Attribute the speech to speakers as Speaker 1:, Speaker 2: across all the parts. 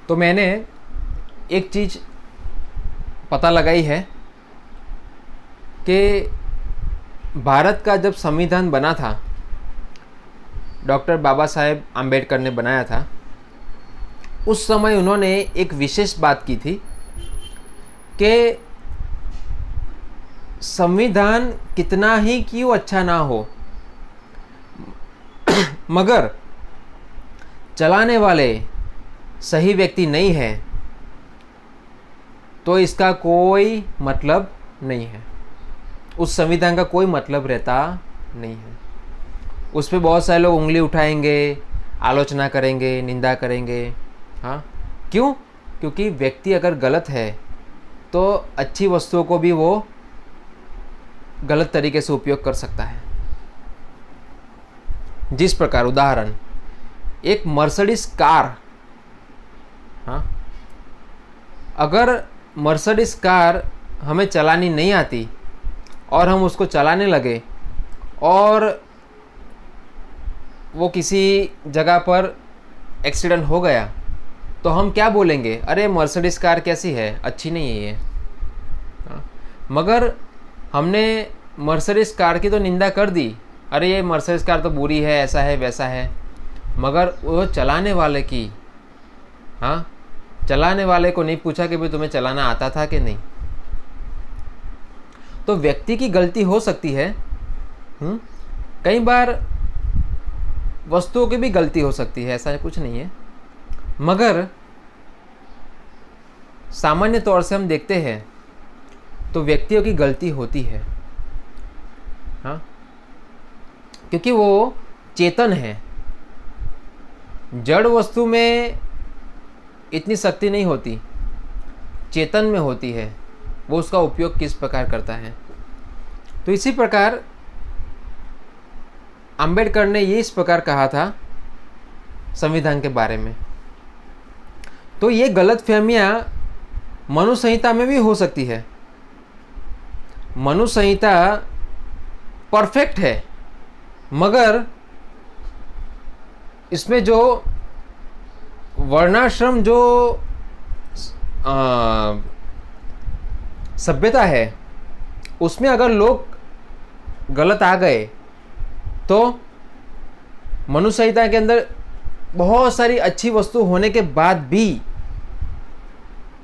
Speaker 1: तो मैंने एक चीज़ पता लगाई है कि भारत का जब संविधान बना था, डॉक्टर बाबा साहेब आम्बेडकर ने बनाया था, उस समय उन्होंने एक विशेष बात की थी कि संविधान कितना ही क्यों अच्छा ना हो, मगर चलाने वाले सही व्यक्ति नहीं है तो इसका कोई मतलब नहीं है, उस संविधान का कोई मतलब रहता नहीं है। उस पर बहुत सारे लोग उंगली उठाएंगे, आलोचना करेंगे, निंदा करेंगे। हाँ, क्यों? क्योंकि व्यक्ति अगर गलत है तो अच्छी वस्तुओं को भी वो गलत तरीके से उपयोग कर सकता है। जिस प्रकार उदाहरण, एक मर्सिडीज कार, हाँ, अगर मर्सिडीज कार हमें चलानी नहीं आती और हम उसको चलाने लगे और वो किसी जगह पर एक्सीडेंट हो गया तो हम क्या बोलेंगे? अरे मर्सिडीज कार कैसी है, अच्छी नहीं है ये। हाँ? मगर हमने मर्सिडीज कार की तो निंदा कर दी, अरे ये मर्सिडीज कार तो बुरी है, ऐसा है वैसा है, मगर वो चलाने वाले की, हाँ, चलाने वाले को नहीं पूछा कि भाई तुम्हें चलाना आता था कि नहीं। तो व्यक्ति की गलती हो सकती है, कई बार वस्तुओं की भी गलती हो सकती है, ऐसा कुछ नहीं है, मगर सामान्य तौर से हम देखते हैं तो व्यक्तियों की गलती होती है। हाँ, क्योंकि वो चेतन है। जड़ वस्तु में इतनी शक्ति नहीं होती, चेतन में होती है, वो उसका उपयोग किस प्रकार करता है। तो इसी प्रकार अंबेडकर ने ये इस प्रकार कहा था संविधान के बारे में। तो ये गलतफहमियां मनु संहिता में भी हो सकती है। मनु संहिता परफेक्ट है, मगर इसमें जो वर्णाश्रम जो सभ्यता है उसमें अगर लोग गलत आ गए तो मनु संहिता के अंदर बहुत सारी अच्छी वस्तु होने के बाद भी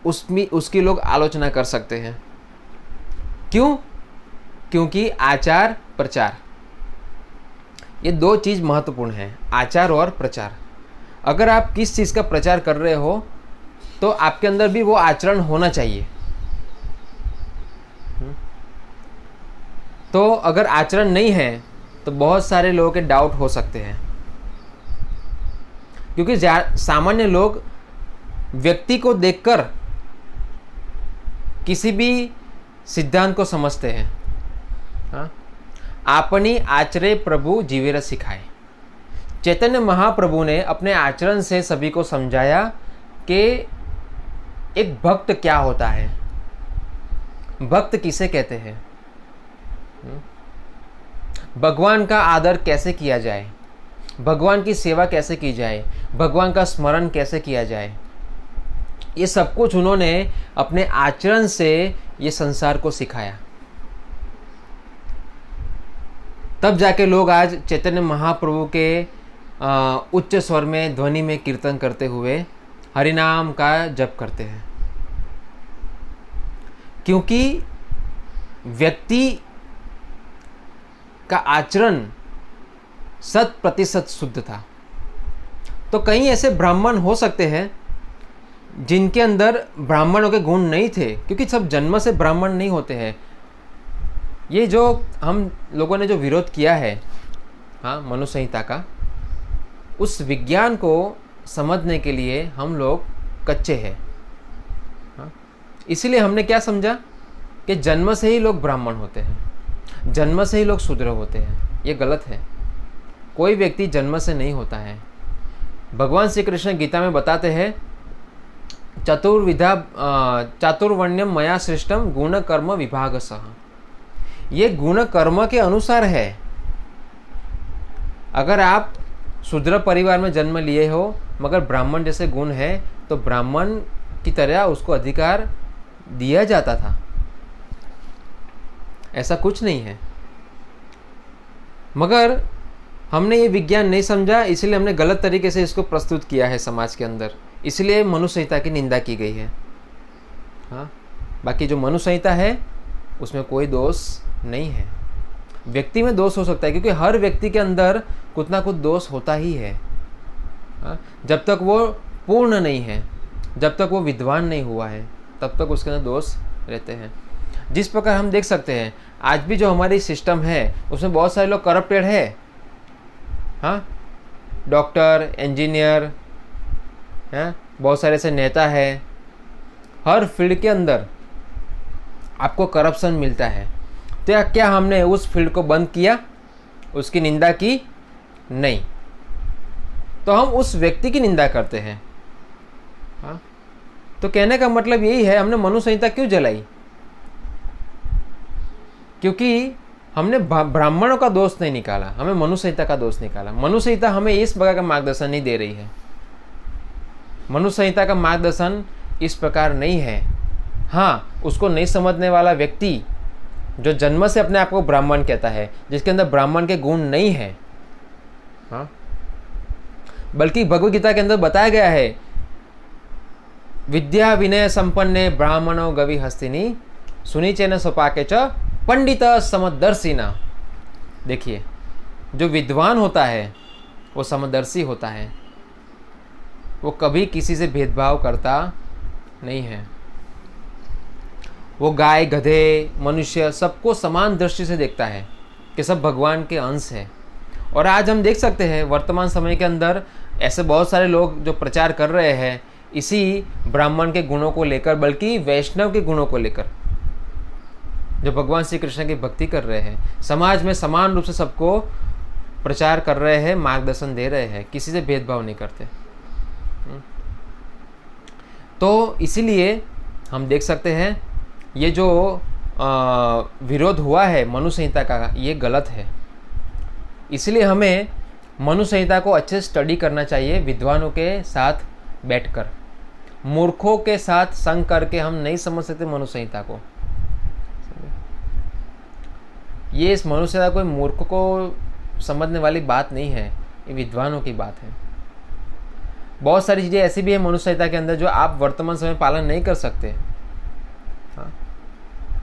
Speaker 1: उसकी लोग आलोचना कर सकते हैं। क्यों? क्योंकि आचार प्रचार, ये दो चीज़ महत्वपूर्ण है, आचार और प्रचार। अगर आप किस चीज़ का प्रचार कर रहे हो तो आपके अंदर भी वो आचरण होना चाहिए। तो अगर आचरण नहीं है तो बहुत सारे लोगों के डाउट हो सकते हैं, क्योंकि सामान्य लोग व्यक्ति को देखकर किसी भी सिद्धांत को समझते हैं। हाँ? आपनी आचरे प्रभु जीवेर सिखाए। चैतन्य महाप्रभु ने अपने आचरण से सभी को समझाया कि एक भक्त क्या होता है, भक्त किसे कहते हैं, भगवान का आदर कैसे किया जाए, भगवान की सेवा कैसे की जाए, भगवान का स्मरण कैसे किया जाए। ये सब कुछ उन्होंने अपने आचरण से ये संसार को सिखाया। तब जाके लोग आज चैतन्य महाप्रभु के उच्च स्वर में ध्वनि में कीर्तन करते हुए हरिनाम का जप करते हैं, क्योंकि व्यक्ति का आचरण 100% शुद्ध था। तो कई ऐसे ब्राह्मण हो सकते हैं जिनके अंदर ब्राह्मणों के गुण नहीं थे, क्योंकि सब जन्म से ब्राह्मण नहीं होते हैं। ये जो हम लोगों ने जो विरोध किया है, हाँ, मनु संहिता का, उस विज्ञान को समझने के लिए हम लोग कच्चे हैं। हाँ, इसीलिए हमने क्या समझा कि जन्म से ही लोग ब्राह्मण होते हैं, जन्म से ही लोग शूद्र होते हैं। ये गलत है। कोई व्यक्ति जन्म से नहीं होता है। भगवान श्री कृष्ण गीता में बताते हैं, चातुर्वर्ण्यम मया सृष्टम गुण कर्म विभाग सह। ये गुण कर्म के अनुसार है। अगर आप शूद्र परिवार में जन्म लिए हो मगर ब्राह्मण जैसे गुण है तो ब्राह्मण की तरह उसको अधिकार दिया जाता था, ऐसा कुछ नहीं है। मगर हमने ये विज्ञान नहीं समझा, इसलिए हमने गलत तरीके से इसको प्रस्तुत किया है समाज के अंदर, इसलिए मनु संहिता की निंदा की गई है। हाँ, बाकी जो मनु संहिता है उसमें कोई दोष नहीं है। व्यक्ति में दोष हो सकता है, क्योंकि हर व्यक्ति के अंदर कुछ ना कुछ दोष होता ही है। हाँ, जब तक वो पूर्ण नहीं है, जब तक वो विद्वान नहीं हुआ है, तब तक उसके अंदर दोष रहते हैं। जिस प्रकार हम देख सकते हैं आज भी जो हमारी सिस्टम है उसमें बहुत सारे लोग करप्टेड है। हाँ, डॉक्टर, इंजीनियर हैं, बहुत सारे ऐसे नेता है, हर फील्ड के अंदर आपको करप्शन मिलता है। तो क्या हमने उस फील्ड को बंद किया, उसकी निंदा की? नहीं, तो हम उस व्यक्ति की निंदा करते हैं। हाँ, तो कहने का मतलब यही है, हमने मनु संहिता क्यों जलाई? क्योंकि हमने ब्राह्मणों का दोष नहीं निकाला, हमें मनु संहिता का दोष निकाला। मनु संहिता हमें इस प्रकार का मार्गदर्शन नहीं दे रही है। मनु संहिता का मार्गदर्शन इस प्रकार नहीं है। हाँ, उसको नहीं समझने वाला व्यक्ति जो जन्म से अपने आप को ब्राह्मण कहता है, जिसके अंदर ब्राह्मण के गुण नहीं है, हाँ, बल्कि भगवद गीता के अंदर बताया गया है, विद्या विनय संपन्ने ब्राह्मणो गवि हस्तिनी सुनिचेन स्वपाके च पंडित समदर्शिना। देखिए, जो विद्वान होता है वो समदर्शी होता है, वो कभी किसी से भेदभाव करता नहीं है। वो गाय, गधे, मनुष्य सबको समान दृष्टि से देखता है कि सब भगवान के अंश है। और आज हम देख सकते हैं वर्तमान समय के अंदर ऐसे बहुत सारे लोग जो प्रचार कर रहे हैं इसी ब्राह्मण के गुणों को लेकर, बल्कि वैष्णव के गुणों को लेकर, जो भगवान श्री कृष्ण की भक्ति कर रहे हैं, समाज में समान रूप से सबको प्रचार कर रहे हैं, मार्गदर्शन दे रहे हैं, किसी से भेदभाव नहीं करते। तो इसीलिए हम देख सकते हैं ये जो विरोध हुआ है मनु संहिता का, ये गलत है। इसलिए हमें मनु संहिता को अच्छे से स्टडी करना चाहिए, विद्वानों के साथ बैठकर। मूर्खों के साथ संग करके हम नहीं समझ सकते मनु संहिता को। ये इस मनु संहिता कोई मूर्ख को समझने वाली बात नहीं है, ये विद्वानों की बात है। बहुत सारी चीज़ें ऐसी भी है मनु संहिता के अंदर जो आप वर्तमान समय पालन नहीं कर सकते। हाँ,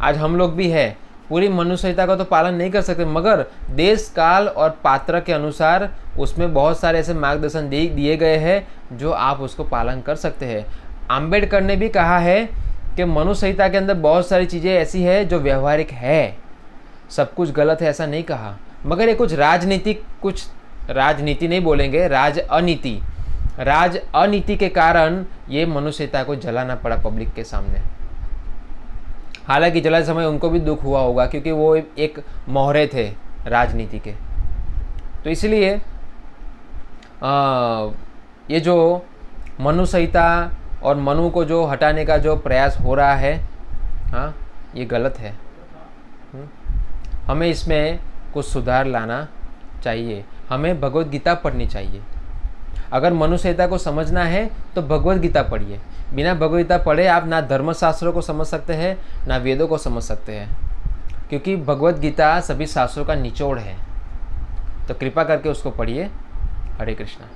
Speaker 1: आज हम लोग भी है, पूरी मनु संहिता का तो पालन नहीं कर सकते, मगर देश काल और पात्र के अनुसार उसमें बहुत सारे ऐसे मार्गदर्शन दिए गए हैं जो आप उसको पालन कर सकते हैं। आम्बेडकर ने भी कहा है कि मनु संहिता के अंदर बहुत सारी चीज़ें ऐसी है जो व्यवहारिक है, सब कुछ गलत है ऐसा नहीं कहा, मगर ये कुछ राजनीति नहीं बोलेंगे, राज अनीति के कारण ये मनु संहिता को जलाना पड़ा पब्लिक के सामने। हालांकि जलाते समय उनको भी दुख हुआ होगा, क्योंकि वो एक मोहरे थे राजनीति के। तो इसलिए ये जो मनु संहिता और मनु को जो हटाने का जो प्रयास हो रहा है, हाँ, ये गलत है। हमें इसमें कुछ सुधार लाना चाहिए, हमें भगवद गीता पढ़नी चाहिए। अगर मनु संहिता को समझना है तो भगवद गीता पढ़िए। बिना भगवद गीता पढ़े आप ना धर्मशास्त्रों को समझ सकते हैं ना वेदों को समझ सकते हैं, क्योंकि भगवद गीता सभी शास्त्रों का निचोड़ है। तो कृपा करके उसको पढ़िए। हरे कृष्णा।